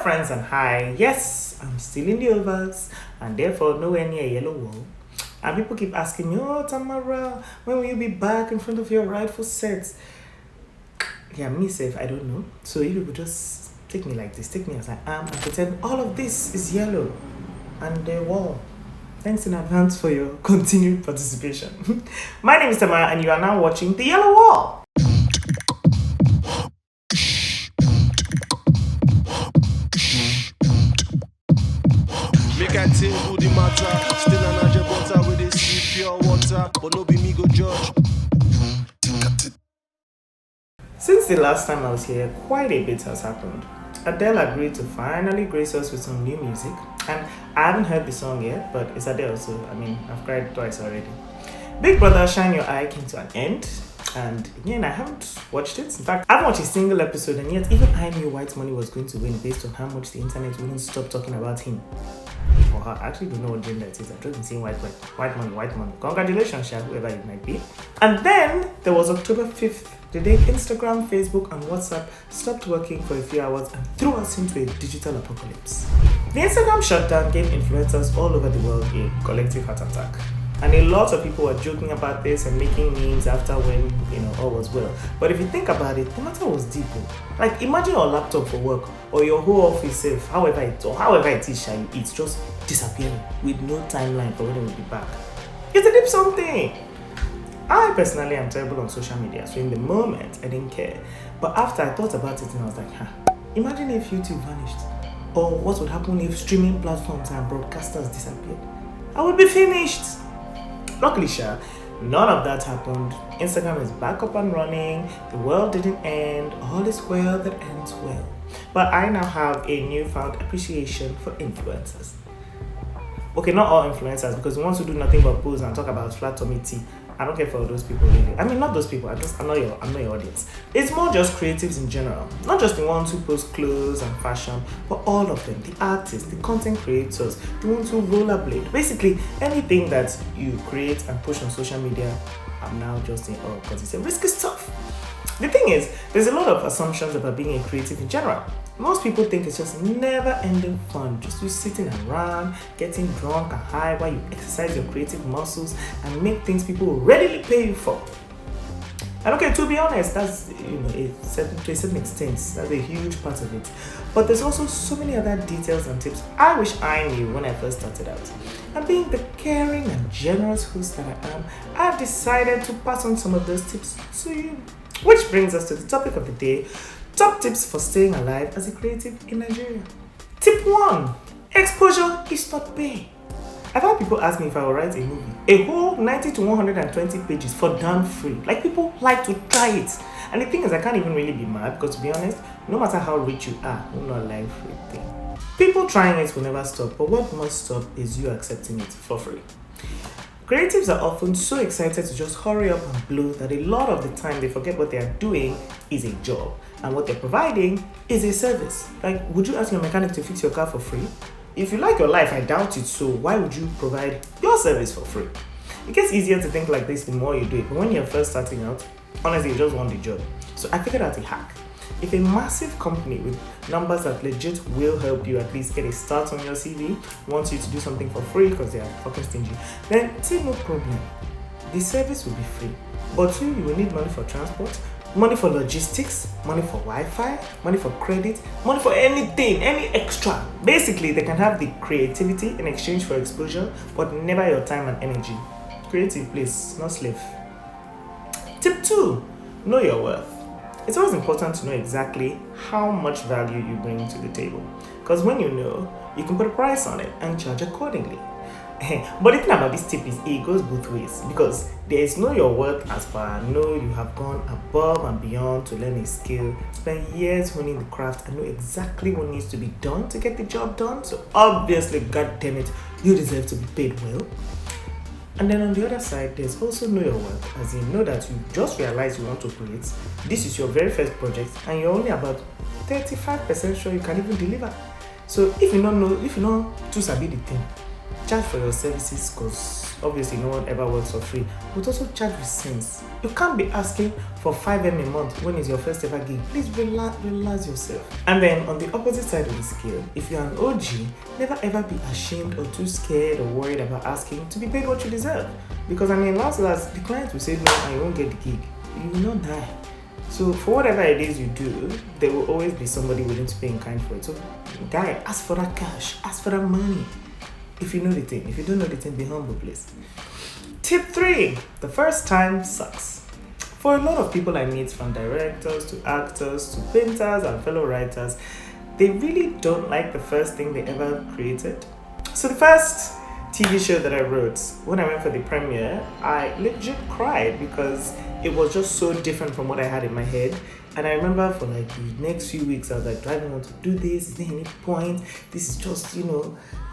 friends, and hi. Yes, I'm still in the overs and therefore nowhere near a yellow wall. And people keep asking me, oh, Tamara, when will you be back in front of your rightful set? Yeah, me safe, I don't know. So if you could just take me like this, take me as I am, and pretend all of this is yellow and the wall. Thanks in advance for your continued participation. My name is Tamara, and you are now watching The Yellow Wall. Make I tell the matter. Still an agent butter with this pure water, but no be me go judge. Since the last time I was here, quite a bit has happened. Adele agreed to finally grace us with some new music, and I haven't heard the song yet, but it's Adele, so I've cried twice already. Big Brother Shine Your Eye came to an end, and again, I haven't watched it. In fact, I haven't watched a single episode, and yet even I knew White Money was going to win based on how much the internet wouldn't stop talking about him. Or her. I actually don't know what gender it is. I've just been saying white money. Congratulations, Sha, whoever it might be. And then there was October 5th, the day Instagram, Facebook, and WhatsApp stopped working for a few hours and threw us into a digital apocalypse. The Instagram shutdown gave influencers all over the world a collective heart attack. And a lot of people were joking about this and making memes after when, all was well. But if you think about it, the matter was deep. Like, imagine your laptop for work or your whole office self, however it is, it's just disappearing with no timeline for when it will be back. It's a deep something. I personally am terrible on social media, so in the moment, I didn't care. But after I thought about it, and I was like, imagine if YouTube vanished. Or what would happen if streaming platforms and broadcasters disappeared? I would be finished. Luckily, none of that happened. Instagram is back up and running. The world didn't end. All is well that ends well. But I now have a newfound appreciation for influencers. Okay, not all influencers, because the ones who do nothing but pose and talk about flat tummy tea, I don't care for those people really. I mean, not those people. I'm not your audience. It's more just creatives in general, not just the ones who post clothes and fashion, but all of them. The artists, the content creators, the ones who rollerblade. Basically, anything that you create and push on social media, I'm now just saying, because it's a risky stuff. The thing is, there's a lot of assumptions about being a creative in general. Most people think it's just never-ending fun, just you sitting around, getting drunk and high while you exercise your creative muscles and make things people will readily pay you for. And okay, to be honest, that's to a certain extent, that's a huge part of it. But there's also so many other details and tips I wish I knew when I first started out. And being the caring and generous host that I am, I've decided to pass on some of those tips to you. Which brings us to the topic of the day. Top tips for staying alive as a creative in Nigeria. Tip 1. Exposure is not pay. I've had people ask me if I will write a movie. A whole 90 to 120 pages for damn free. Like, people like to try it. And the thing is, I can't even really be mad because, to be honest, no matter how rich you are, you're not like free thing. People trying it will never stop, but what must stop is you accepting it for free. Creatives are often so excited to just hurry up and blow that a lot of the time they forget what they are doing is a job and what they're providing is a service. Like, would you ask your mechanic to fix your car for free? If you like your life, I doubt it, so why would you provide your service for free? It gets easier to think like this the more you do it, but when you're first starting out, honestly, you just want the job. So I figured out a hack. If a massive company with numbers that legit will help you at least get a start on your CV wants you to do something for free because they are fucking stingy, then say no problem. The service will be free. But you will need money for transport, money for logistics, money for Wi-Fi, money for credit, money for anything, any extra. Basically, they can have the creativity in exchange for exposure, but never your time and energy. Creative, please, not slave. Tip 2. Know your worth. It's always important to know exactly how much value you bring to the table. Because when you know, you can put a price on it and charge accordingly. But the thing about this tip is it goes both ways. Because there is know your worth as per know you have gone above and beyond to learn a skill, spend years honing the craft and know exactly what needs to be done to get the job done. So obviously, god damn it, you deserve to be paid well. And then on the other side, there's also know your worth, as in know that you just realize you want to create. This is your very first project, and you're only about 35% sure you can even deliver. So if you don't too sabi the thing, charge for your services because obviously no one ever works for free, but also charge with sense. You can't be asking for 5M a month when it's your first ever gig. Please relax yourself. And then on the opposite side of the scale, if you're an OG, never ever be ashamed or too scared or worried about asking to be paid what you deserve. Because last, the client will say no and you won't get the gig. You will not die. So for whatever it is you do, there will always be somebody willing to pay in kind for it. So guy, ask for that cash, ask for that money. If you know the thing. If you don't know the thing, be humble, please. Tip 3, the first time sucks. For a lot of people I meet, from directors to actors to painters and fellow writers, they really don't like the first thing they ever created. So the first TV show that I wrote, when I went for the premiere, I legit cried because it was just so different from what I had in my head. And I remember for like the next few weeks, I was like, do I even want to do this? Is there any point? This is just,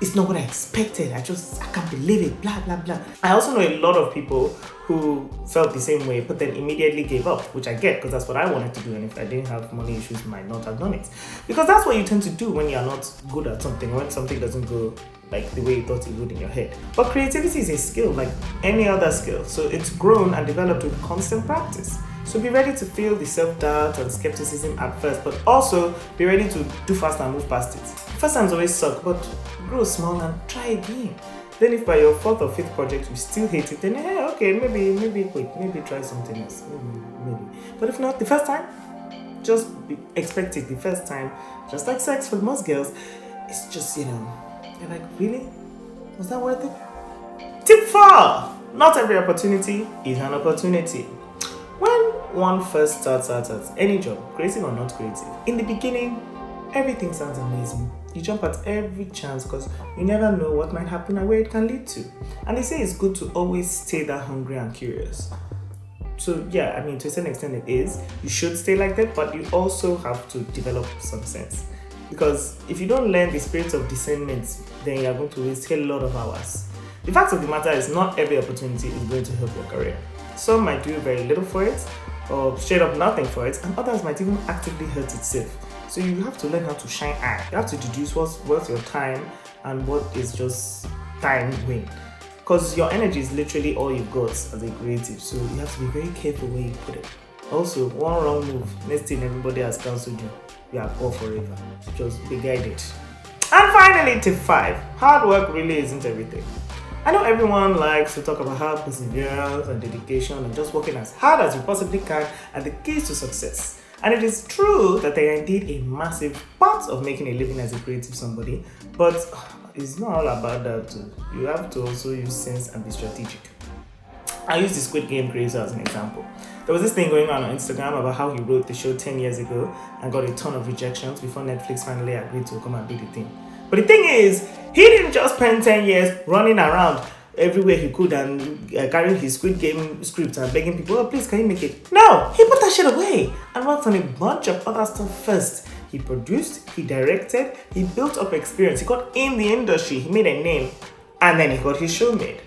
it's not what I expected. I can't believe it, blah, blah, blah. I also know a lot of people who felt the same way, but then immediately gave up, which I get because that's what I wanted to do. And if I didn't have money issues, I might not have done it. Because that's what you tend to do when you're not good at something, when something doesn't go like the way you thought it would in your head. But creativity is a skill like any other skill. So it's grown and developed with constant practice. So be ready to feel the self-doubt and skepticism at first, but also be ready to do fast and move past it. First times always suck, but grow small and try again. Then if by your 4th or 5th project you still hate it, then okay, maybe quit, maybe try something else, maybe. But if not, the first time, just expect it. The first time, just like sex for most girls, it's just, you're like, really? Was that worth it? Tip 4, not every opportunity is an opportunity. When one first starts out at any job, creative or not creative, in the beginning, everything sounds amazing. You jump at every chance because you never know what might happen and where it can lead to. And they say it's good to always stay that hungry and curious. So yeah, to a certain extent it is. You should stay like that, but you also have to develop some sense. Because if you don't learn the spirit of discernment, then you're going to waste a lot of hours. The fact of the matter is not every opportunity is going to help your career. Some might do very little for it, or straight up nothing for it, and others might even actively hurt itself. So you have to learn how to shine eye. You have to deduce what's worth your time and what is just time win. Because your energy is literally all you've got as a creative, so you have to be very careful where you put it. Also, one wrong move, next thing everybody has cancelled you. You are all forever. Just be guided. And finally, tip 5, hard work really isn't everything. I know everyone likes to talk about how perseverance and dedication and just working as hard as you possibly can are the keys to success. And it is true that they are indeed a massive part of making a living as a creative somebody, but it's not all about that too. You have to also use sense and be strategic. I use the Squid Game creator as an example. There was this thing going on Instagram about how he wrote the show 10 years ago and got a ton of rejections before Netflix finally agreed to come and do the thing. But the thing is, he didn't just spend 10 years running around everywhere he could and carrying his Squid Game script and begging people, oh please, can you make it? No, he put that shit away and worked on a bunch of other stuff first. He produced, he directed, he built up experience, he got in the industry, he made a name, and then he got his show made.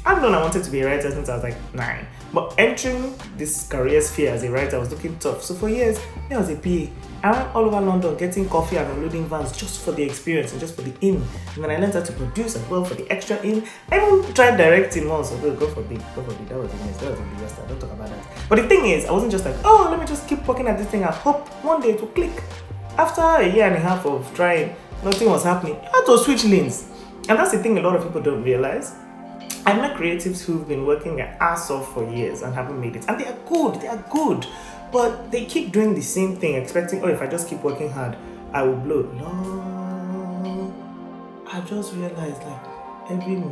I've known I wanted to be a writer since I was like 9, but entering this career sphere as a writer was looking tough. So for years, I was a PA. I went all over London getting coffee and unloading vans just for the experience and just for the in. And then I learned how to produce as well for the extra in. I even tried directing once, although God forbid, that was a mess, that was a disaster, don't talk about that. But the thing is, I wasn't just like, oh, let me just keep working at this thing and hope one day it will click. After a year and a half of trying, nothing was happening. I had to switch lanes. And that's the thing a lot of people don't realize. I met creatives who've been working their ass off for years and haven't made it. And they are good. But they keep doing the same thing, expecting, oh, if I just keep working hard, I will blow. No. I just realized, like, every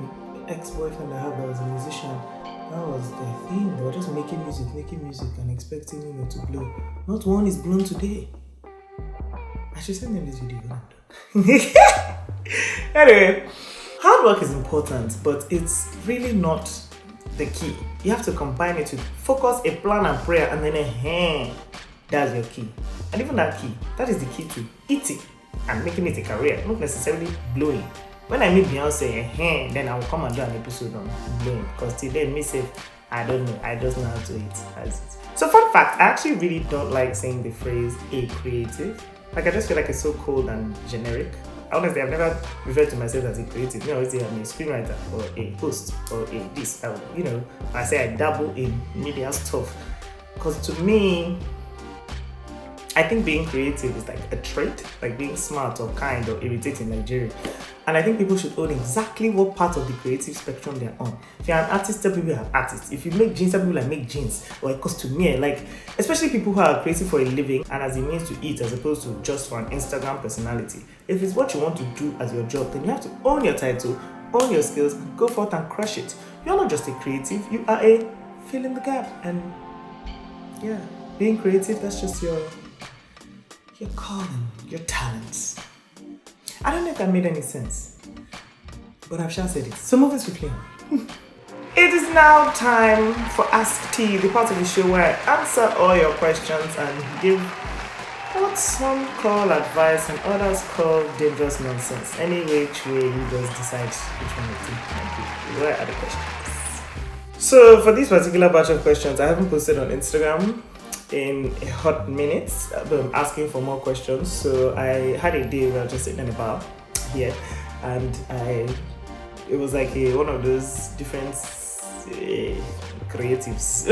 ex-boyfriend I had that was a musician, that was their thing. They were just making music and expecting, to blow. Not one is blown today. I should send them this video when I'm done. Anyway, hard work is important, but it's really not the key. You have to combine it with focus, a plan and prayer, and then that's your key. And even that is the key to eating and making it a career, not necessarily blowing. When I meet Beyonce, then I will come and do an episode on blowing, because till then, me say, I don't know, I just know how to eat. So fun fact, I actually really don't like saying the phrase a creative. Like, I just feel like it's so cold and generic. honestly, I've never referred to myself as a creative. I always say I'm a screenwriter or a host or a this. I say I dabble in media stuff. Because to me, I think being creative is like a trait, like being smart or kind or irritating Nigerian. And I think people should own exactly what part of the creative spectrum they're on. If you're an artist, tell people you're an artist. If you make jeans, tell people I make jeans. Or it costs to me, like, especially people who are creative for a living and as a means to eat as opposed to just for an Instagram personality. If it's what you want to do as your job, then you have to own your title, own your skills, and go forth and crush it. You're not just a creative, you are a fill in the gap. And yeah, being creative, that's just your calling, your talents. I don't know if that made any sense, but I've just said it. So moving swiftly on. It is now time for Ask T, the part of the show where I answer all your questions and give what some call advice and others call dangerous nonsense. Any which way you guys decide which one you think might be. Where are the questions? So for this particular batch of questions, I haven't posted on Instagram in a hot minute, but I'm asking for more questions. So I had a day where I was just sitting in a bar here, and it was like one of those different creatives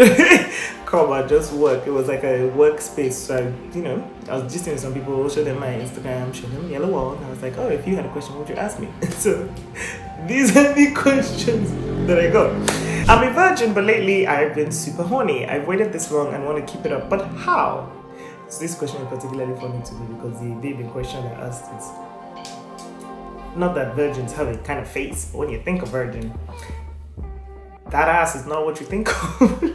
come and just work. It was like a workspace. So I was just with some people, show them my Instagram, show them Yellow Wall, and I was like, oh, if you had a question, what would you ask me? So these are the questions that I got. I'm a virgin, but lately I've been super horny. I've waited this long and want to keep it up, but how? So this question is particularly funny to me because the baby question I asked is not that virgins have a kind of face, but when you think of virgin, that ass is not what you think of.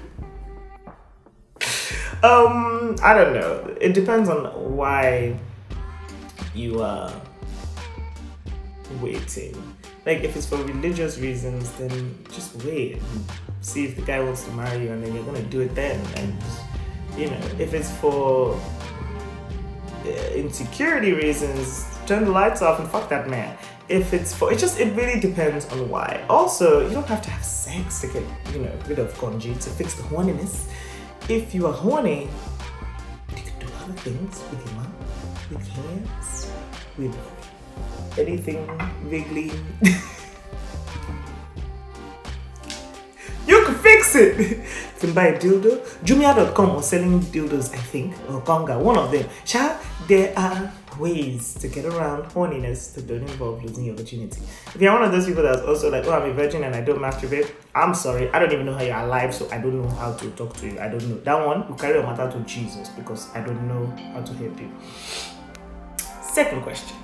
I don't know. It depends on why you are waiting. Like, if it's for religious reasons, then just wait and see if the guy wants to marry you, and then you're gonna do it then. And if it's for insecurity reasons, turn the lights off and fuck that man. If it's for it really depends on why. Also, you don't have to have sex to get rid of conji to fix the horniness. If you are horny, you can do other things with your mouth, with hands, with anything vaguely. You can fix it. You can buy a dildo. Jumia.com was selling dildos, I think, or Conga, one of them. There are ways to get around horniness that don't involve losing your virginity. If you're one of those people that's also like, oh, I'm a virgin and I don't masturbate, I'm sorry, I don't even know how you're alive, so I don't know how to talk to you. I don't know. That one, you carry your matter to Jesus because I don't know how to help you. Second question.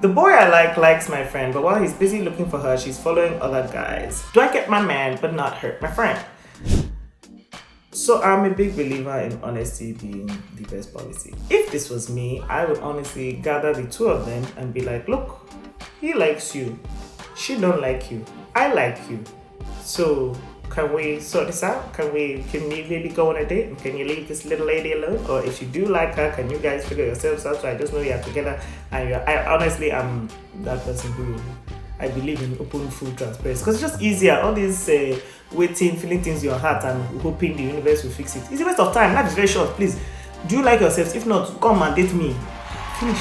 The boy I likes my friend, but while he's busy looking for her, she's following other guys. Do I get my man but not hurt my friend? So I'm a big believer in honesty being the best policy. If this was me, I would honestly gather the two of them and be like, look, he likes you, she don't like you, I like you. So can we sort this out? Can we maybe go on a date? Can you leave this little lady alone? Or if you do like her, can you guys figure yourselves out? So I just know you're together. And I honestly am that person who I believe in open, full transparency. Because it's just easier. All these waiting, feeling things in your heart and hoping the universe will fix it. It's a waste of time. Life is very short. Please, do you like yourselves? If not, come and date me. Finish.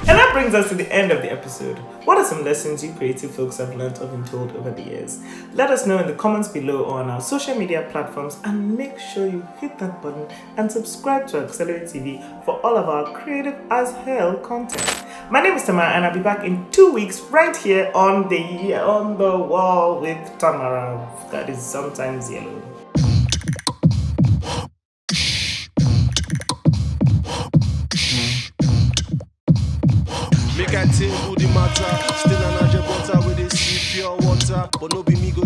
And that brings us to the end of the episode. What are some lessons you creative folks have learned or been told over the years? Let us know in the comments below or on our social media platforms, and make sure you hit that button and subscribe to Accelerate TV for all of our creative as hell content. My name is Tamara, and I'll be back in 2 weeks right here on the wall with Tamara. That is sometimes yellow. Make I tell you the matter. Still an Nigerian with this pure water, but no be me go